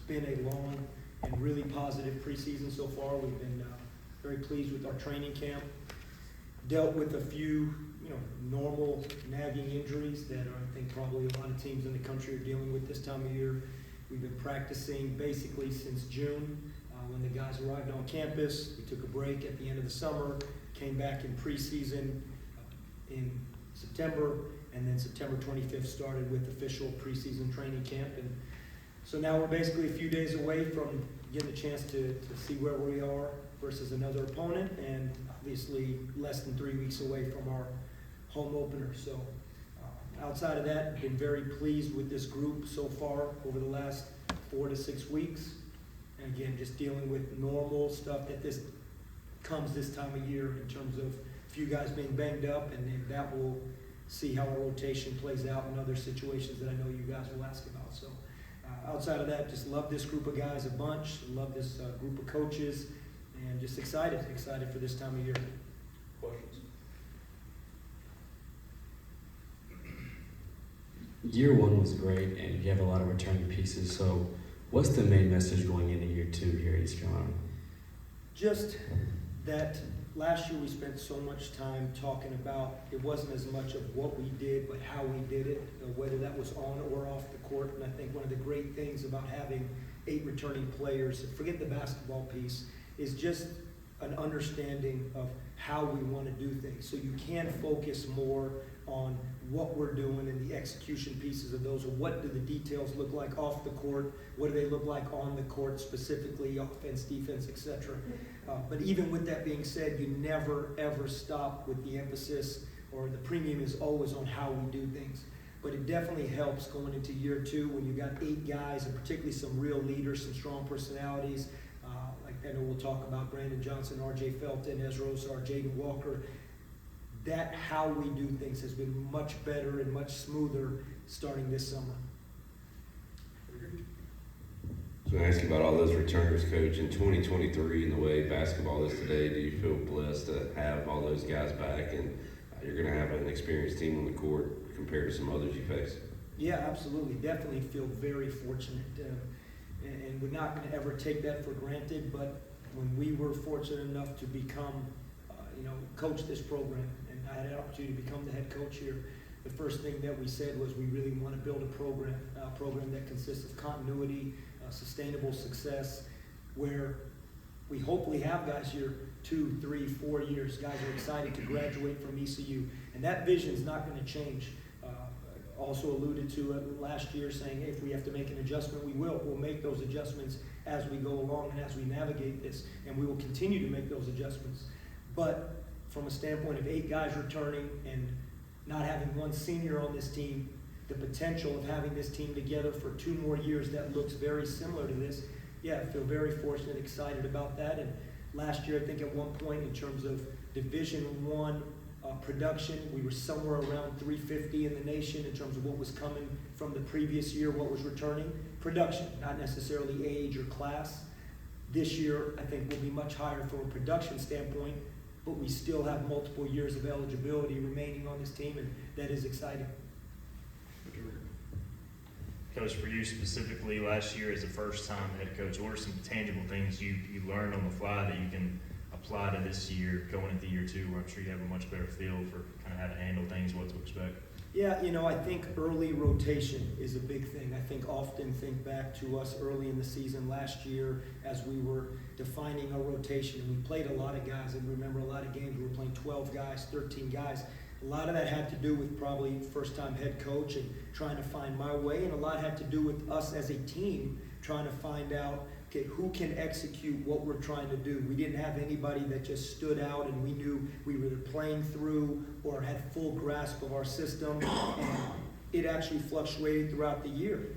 been a long and really positive preseason so far. We've been very pleased with our training camp. Dealt with a few, normal nagging injuries that I think probably a lot of teams in the country are dealing with this time of year. We've been practicing basically since June when the guys arrived on campus. We took a break at the end of the summer, came back in preseason in September, and then September 25th started with official preseason training camp. And so now we're basically a few days away from getting a chance to see where we are versus another opponent, and obviously less than 3 weeks away from our home opener. So outside of that, been very pleased with this group so far over the last 4 to 6 weeks. And again, just dealing with normal stuff that comes this time of year in terms of a few guys being banged up, and that will see how our rotation plays out in other situations that I know you guys will ask about. So outside of that, just love this group of guys a bunch, love this group of coaches, and just excited for this time of year. Questions? Year one was great, and you have a lot of returning pieces. So what's the main message going into year two here at East Carolina? Just that last year we spent so much time talking about, it wasn't as much of what we did, but how we did it, whether that was on or off the court. And I think one of the great things about having 8 returning players, forget the basketball piece, is just an understanding of how we want to do things. So you can focus more on what we're doing and the execution pieces of those, or what do the details look like off the court, what do they look like on the court, specifically offense, defense, etc. But even with that being said, you never ever stop with the emphasis, or the premium is always on how we do things. But it definitely helps going into year two when you got 8 guys, and particularly some real leaders, some strong personalities. Like I know we'll talk about Brandon Johnson, R.J. Felton, Ezra Osar, Jaden Walker. That how we do things has been much better and much smoother starting this summer. So I ask you about all those returners, Coach. In 2023, and the way basketball is today, do you feel blessed to have all those guys back, and you're going to have an experienced team on the court compared to some others you face? Yeah, absolutely. Definitely feel very fortunate. And we're not going to ever take that for granted, but when we were fortunate enough to become, coach this program, and I had an opportunity to become the head coach here, the first thing that we said was we really want to build a program that consists of continuity, sustainable success, where we hopefully have guys here 2, 3, 4 years. Guys are excited to graduate from ECU, and that vision is not going to change. Also alluded to it last year, saying, hey, if we have to make an adjustment, we will. We'll make those adjustments as we go along and as we navigate this, and we will continue to make those adjustments. But from a standpoint of 8 guys returning and not having one senior on this team, the potential of having this team together for 2 more years that looks very similar to this, I feel very fortunate, excited about that. And last year, I think at one point in terms of Division I production, we were somewhere around 350 in the nation in terms of what was coming from the previous year, what was returning. Production, not necessarily age or class. This year, I think will be much higher from a production standpoint, but we still have multiple years of eligibility remaining on this team, and that is exciting. Coach, for you specifically, last year as a first-time head coach, what are some tangible things you learned on the fly that you can apply to this year, going into year 2, where I'm sure you have a much better feel for kind of how to handle things, what to expect? Yeah, I think early rotation is a big thing. I often think back to us early in the season last year as we were defining our rotation. We played a lot of guys, and remember a lot of games we were playing 12 guys, 13 guys. A lot of that had to do with probably first-time head coach and trying to find my way, and a lot had to do with us as a team trying to find out, okay, who can execute what we're trying to do. We didn't have anybody that just stood out and we knew we were either playing through or had full grasp of our system, and it actually fluctuated throughout the year.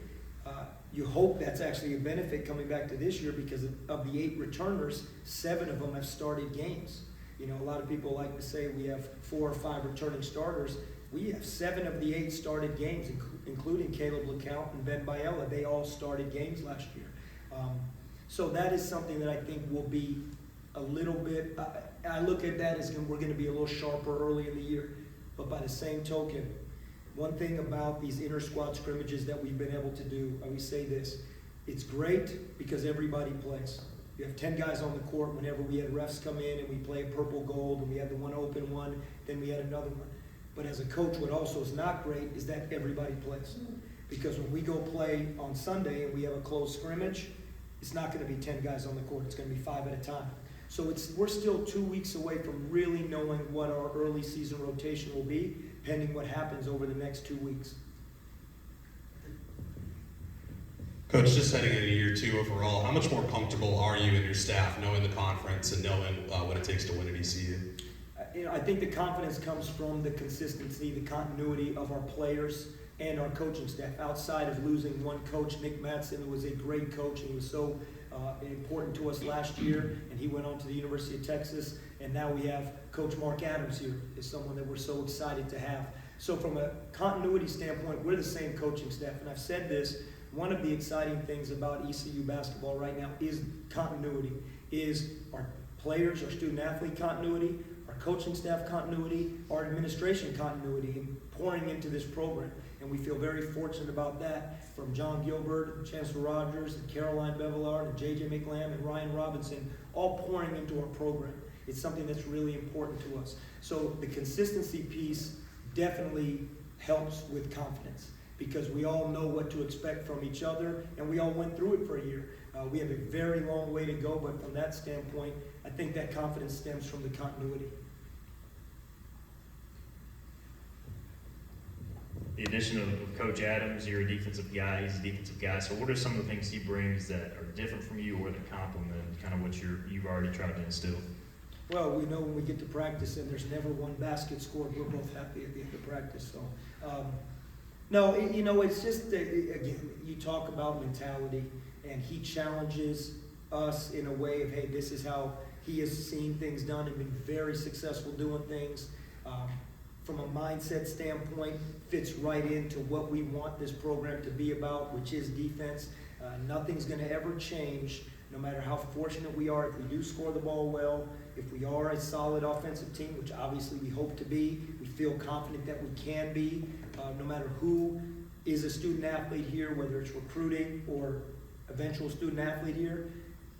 You hope that's actually a benefit coming back to this year, because of the 8 returners, 7 of them have started games. A lot of people like to say we have 4 or 5 returning starters. We have 7 of the 8 started games, including Caleb LeCount and Ben Biella. They all started games last year. So that is something that I think will be a little bit, I look at that as we're going to be a little sharper early in the year. But by the same token, one thing about these inter-squad scrimmages that we've been able to do, I always say this, It's great because everybody plays. You have 10 guys on the court whenever we had refs come in and we play purple gold and we had the one open one, then we had another one. But as a coach, what also is not great is that everybody plays. Because when we go play on Sunday and we have a closed scrimmage, it's not going to be 10 guys on the court. It's going to be 5 at a time. So we're still 2 weeks away from really knowing what our early season rotation will be, pending what happens over the next 2 weeks. Coach, just heading into year 2 overall, how much more comfortable are you and your staff knowing the conference and knowing what it takes to win at ECU? I think the confidence comes from the consistency, the continuity of our players and our coaching staff. Outside of losing one coach, Nick Matson, who was a great coach and was so important to us last year, and he went on to the University of Texas, and now we have Coach Mark Adams here, is someone that we're so excited to have. So from a continuity standpoint, we're the same coaching staff, and I've said this, one of the exciting things about ECU basketball right now is continuity, is our players, our student athlete continuity, our coaching staff continuity, our administration continuity, and pouring into this program. And we feel very fortunate about that, from John Gilbert, Chancellor Rogers, and Caroline Bevillard, and J.J. McLam, and Ryan Robinson, all pouring into our program. It's something that's really important to us. So the consistency piece definitely helps with confidence, because we all know what to expect from each other, and we all went through it for a year. We have a very long way to go, but from that standpoint, I think that confidence stems from the continuity. The addition of Coach Adams, you're a defensive guy, he's a defensive guy. So what are some of the things he brings that are different from you or that complement kind of what you've already tried to instill? Well, we know when we get to practice and there's never one basket scored, we're both happy at the end of practice. So, no, it's just, again, you talk about mentality, and he challenges us in a way of, hey, this is how he has seen things done and been very successful doing things. From a mindset standpoint, fits right into what we want this program to be about, which is defense. Nothing's going to ever change, no matter how fortunate we are. If we do score the ball well, if we are a solid offensive team, which obviously we hope to be, we feel confident that we can be, no matter who is a student athlete here, whether it's recruiting or eventual student athlete here,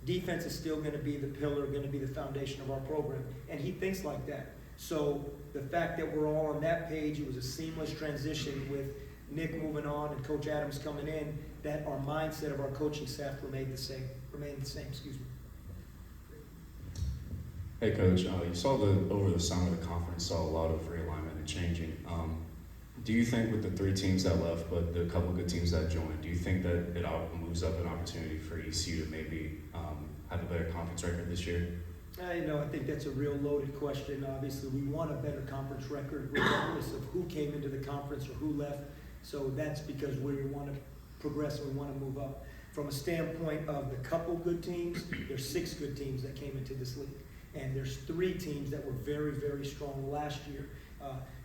defense is still going to be the pillar, going to be the foundation of our program. And he thinks like that. So the fact that we're all on that page, it was a seamless transition with Nick moving on and Coach Adams coming in, that our mindset of our coaching staff remained the same. Hey Coach, you saw over the summer the conference saw a lot of realignment and changing. Do you think with the 3 teams that left, but the couple good teams that joined, do you think that it moves up an opportunity for ECU to maybe have a better conference record this year? I think that's a real loaded question. Obviously, we want a better conference record regardless of who came into the conference or who left. So that's because we want to progress and we want to move up. From a standpoint of the couple good teams, there's 6 good teams that came into this league. And there's 3 teams that were very, very strong last year.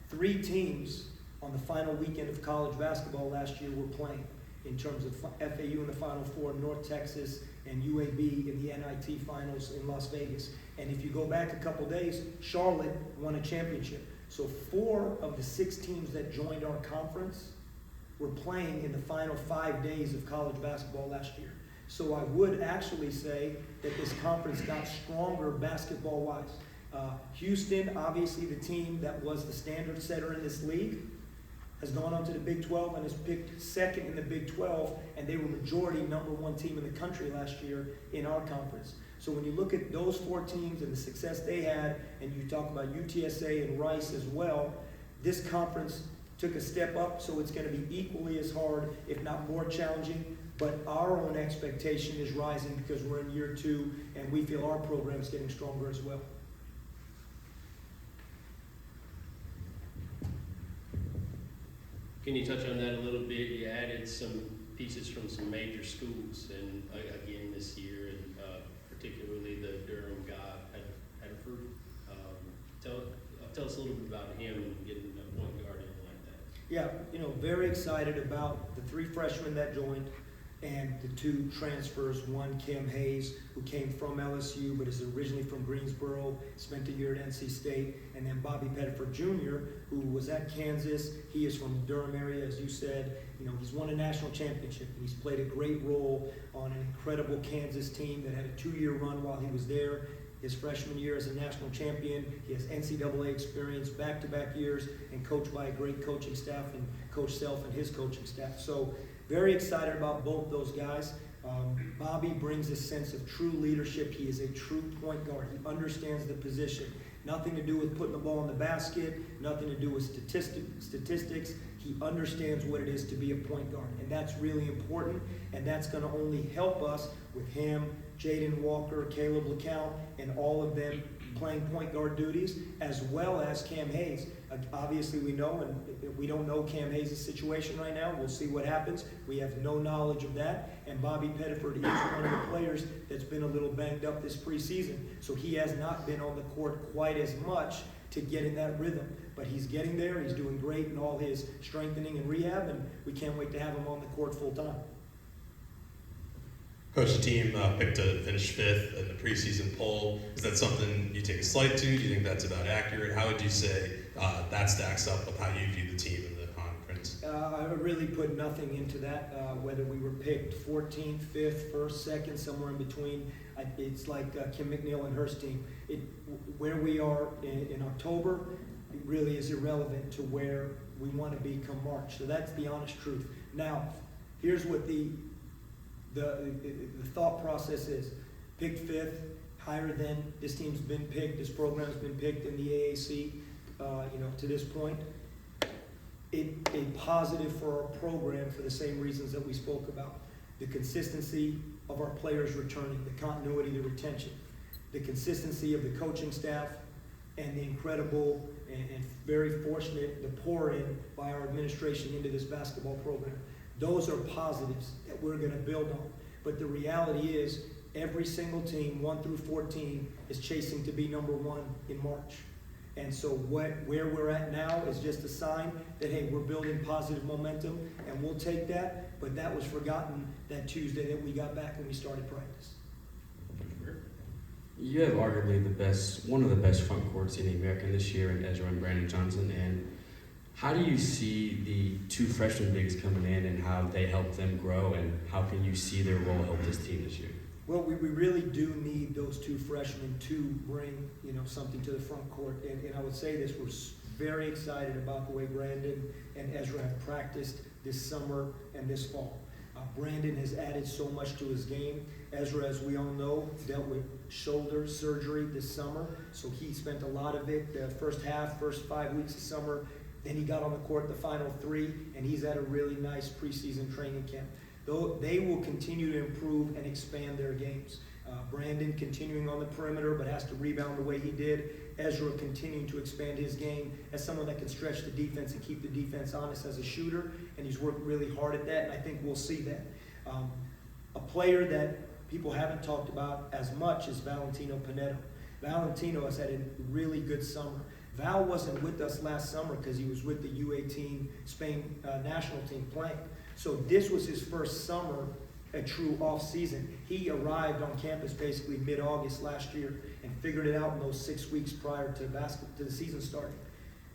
3 teams on the final weekend of college basketball last year were playing, in terms of FAU in the Final Four, North Texas, and UAB in the NIT Finals in Las Vegas. And if you go back a couple days, Charlotte won a championship. So 4 of the 6 teams that joined our conference were playing in the final 5 days of college basketball last year. So I would actually say that this conference got stronger basketball-wise. Houston, obviously the team that was the standard setter in this league, has gone on to the Big 12 and has picked 2nd in the Big 12, and they were majority #1 team in the country last year in our conference. So when you look at those 4 teams and the success they had, and you talk about UTSA and Rice as well, this conference took a step up, so it's going to be equally as hard, if not more challenging. But our own expectation is rising because we're in year 2, and we feel our program's getting stronger as well. Can you touch on that a little bit? You added some pieces from some major schools, and again this year, and particularly the Durham guy, Hedford. Tell us a little bit about him and getting a point guard in like that. Yeah, very excited about the 3 freshmen that joined. and the two transfers, one Cam Hayes, who came from LSU but is originally from Greensboro, spent a year at NC State, and then Bobby Pettiford Jr., who was at Kansas. He is from Durham area, as you said. He's won a national championship, and he's played a great role on an incredible Kansas team that had a 2-year run while he was there. His freshman year as a national champion, he has NCAA experience, back-to-back years, and coached by a great coaching staff, and Coach Self and his coaching staff. So very excited about both those guys. Bobby brings a sense of true leadership. He is a true point guard. He understands the position. Nothing to do with putting the ball in the basket, nothing to do with statistics. He understands what it is to be a point guard, and that's really important, and that's going to only help us with him, Jaden Walker, Caleb LeCount, and all of them playing point guard duties, as well as Cam Hayes. Obviously we know, and we don't know Cam Hayes' situation right now. We'll see what happens. We have no knowledge of that. And Bobby Pettiford is one of the players that's been a little banged up this preseason. So he has not been on the court quite as much to get in that rhythm. But he's getting there. He's doing great in all his strengthening and rehab, and we can't wait to have him on the court full time. Coach, the team picked to finish 5th in the preseason poll. Is that something you take a slight to? Do you think that's about accurate? How would you say that stacks up with how you view the team in the conference? I really put nothing into that, whether we were picked 14th, 5th, 1st, 2nd, somewhere in between. It's like Kim McNeil and her team. Where we are in October really is irrelevant to where we want to be come March. So that's the honest truth. Now, here's what the thought process is. Picked 5th, higher than this team's been picked, this program's been picked in the AAC, to this point. A positive for our program for the same reasons that we spoke about. The consistency of our players returning, the continuity, the retention, the consistency of the coaching staff, and the incredible and very fortunate the pour in by our administration into this basketball program. Those are positives that we're going to build on. But the reality is every single team, 1 through 14, is chasing to be number 1 in March. And so where we're at now is just a sign that, hey, we're building positive momentum, and we'll take that. But that was forgotten that Tuesday that we got back when we started practice. You have arguably one of the best front courts in the American this year in Ezra and Brandon Johnson. And how do you see the 2 freshman bigs coming in and how they help them grow, and how can you see their role help this team this year? Well, we really do need those 2 freshmen to bring, something to the front court. And I would say this, we're very excited about the way Brandon and Ezra have practiced this summer and this fall. Brandon has added so much to his game. Ezra, as we all know, dealt with shoulder surgery this summer, so he spent a lot of it the first 5 weeks of summer. Then he got on the court the final 3, and he's at a really nice preseason training camp. Though they will continue to improve and expand their games. Brandon continuing on the perimeter, but has to rebound the way he did. Ezra continuing to expand his game as someone that can stretch the defense and keep the defense honest as a shooter, and he's worked really hard at that, and I think we'll see that. A player that people haven't talked about as much is Valentino Pinedo. Valentino has had a really good summer. Val wasn't with us last summer because he was with the U18 Spain national team playing. So this was his first summer, a true off-season. He arrived on campus basically mid-August last year and figured it out in those 6 weeks prior to the season starting.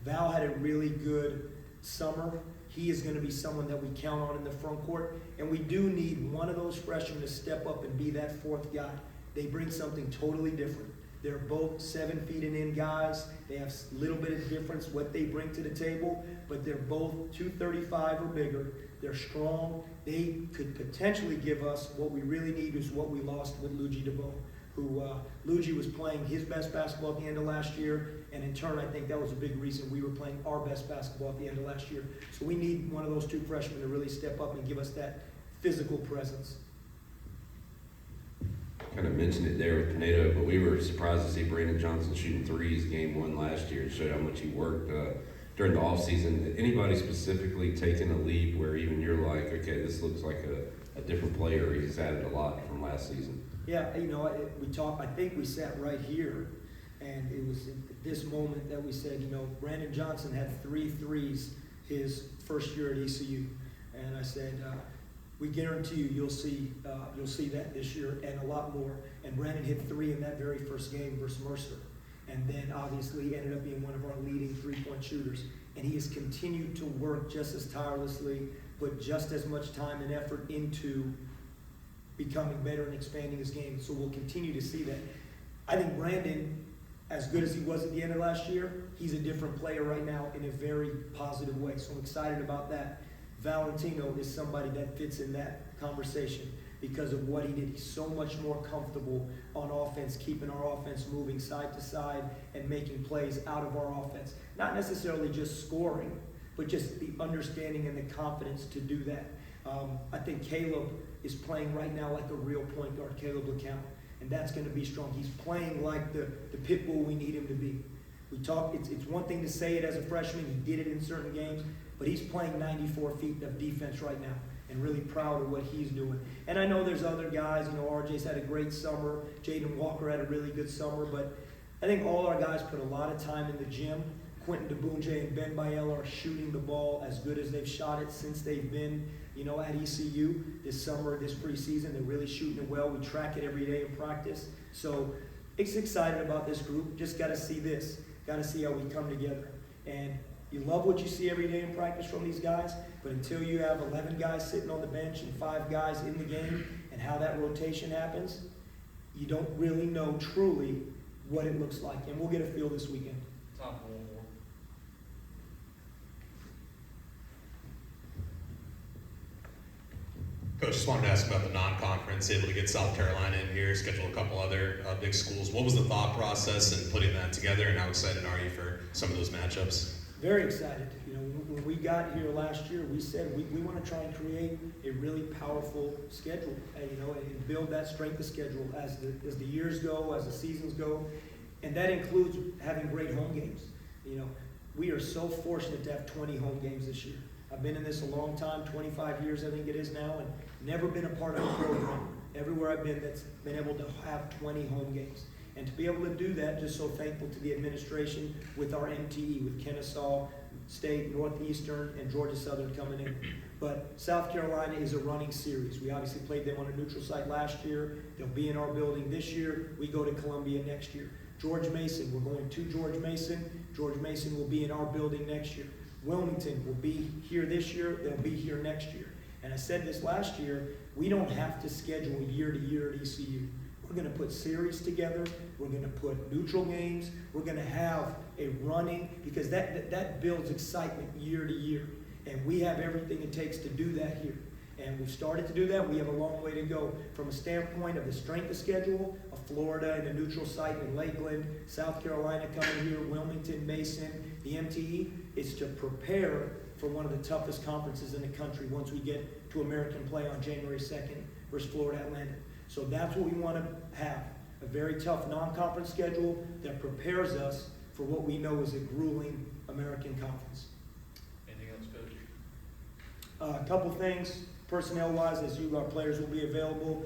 Val had a really good summer. He is going to be someone that we count on in the front court, and we do need one of those freshmen to step up and be that 4th guy. They bring something totally different. They're both 7 feet and in guys. They have a little bit of difference what they bring to the table, but they're both 235 or bigger. They're strong. They could potentially give us what we really need is what we lost with Luigi DeBow, who Luigi was playing his best basketball at the end of last year, and in turn I think that was a big reason we were playing our best basketball at the end of last year. So we need one of those 2 freshmen to really step up and give us that physical presence. Kind of mentioned it there with Pinedo, but we were surprised to see Brandon Johnson shooting 3s game 1 last year. It showed how much he worked during the offseason. Anybody specifically taking a leap where even you're like, okay, this looks like a different player? He's added a lot from last season. Yeah, we talked, I think we sat right here, and it was at this moment that we said, Brandon Johnson had 3 threes his first year at ECU. And I said, we guarantee you'll see that this year and a lot more. And Brandon hit 3 in that very first game versus Mercer. And then obviously ended up being one of our leading three-point shooters. And he has continued to work just as tirelessly, put just as much time and effort into becoming better and expanding his game. So we'll continue to see that. I think Brandon, as good as he was at the end of last year, he's a different player right now in a very positive way. So I'm excited about that. Valentino is somebody that fits in that conversation because of what he did. He's so much more comfortable on offense, keeping our offense moving side to side and making plays out of our offense. Not necessarily just scoring, but just the understanding and the confidence to do that. I think Caleb is playing right now like a real point guard, Caleb LeCount, and that's going to be strong. He's playing like the pit bull we need him to be. We talk. It's one thing to say it as a freshman. He did it in certain games, but he's playing 94 feet of defense right now. And really proud of what he's doing. And I know there's other guys, RJ's had a great summer, Jaden Walker had a really good summer, but I think all our guys put a lot of time in the gym. Quentin DeBunje and Ben Biella are shooting the ball as good as they've shot it since they've been, at ECU this summer, this preseason. They're really shooting it well. We track it every day in practice. So it's excited about this group. Just got to see this. Got to see how we come together. And you love what you see every day in practice from these guys, but until you have 11 guys sitting on the bench and 5 guys in the game and how that rotation happens, you don't really know truly what it looks like. And we'll get a feel this weekend. Top one more. Coach, just wanted to ask about the non-conference, able to get South Carolina in here, schedule a couple other big schools. What was the thought process in putting that together, and how excited are you for some of those matchups? Very excited. When we got here last year, we said we want to try and create a really powerful schedule, and build that strength of schedule as the years go, as the seasons go, and that includes having great home games. We are so fortunate to have 20 home games this year. I've been in this a long time, 25 years I think it is now, and never been a part of a program everywhere I've been that's been able to have 20 home games. And to be able to do that, just so thankful to the administration with our MTE, with Kennesaw State, Northeastern, and Georgia Southern coming in. But South Carolina is a running series. We obviously played them on a neutral site last year. They'll be in our building this year. We go to Columbia next year. George Mason, we're going to George Mason. George Mason will be in our building next year. Wilmington will be here this year. They'll be here next year. And I said this last year, we don't have to schedule year to year at ECU. We're going to put series together. We're going to put neutral games. We're going to have a running, because that builds excitement year to year. And we have everything it takes to do that here. And we've started to do that. We have a long way to go from a standpoint of the strength of schedule, of Florida and a neutral site in Lakeland, South Carolina coming here, Wilmington, Mason, the MTE. It's to prepare for one of the toughest conferences in the country once we get to American play on January 2nd versus Florida Atlantic. So that's what we want to have, a very tough non-conference schedule that prepares us for what we know is a grueling American conference. Anything else, Coach? A couple things, personnel-wise, as our players will be available.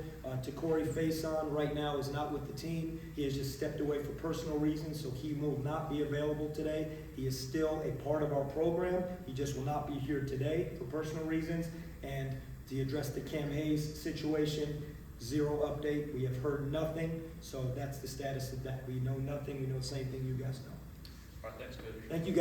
Corey Faison right now is not with the team. He has just stepped away for personal reasons, so he will not be available today. He is still a part of our program. He just will not be here today for personal reasons. And to address the Cam Hayes situation, 0 update. We have heard nothing, so that's the status of that. We know nothing. We know the same thing you guys know. All right, thanks, Coach. Thank you, guys.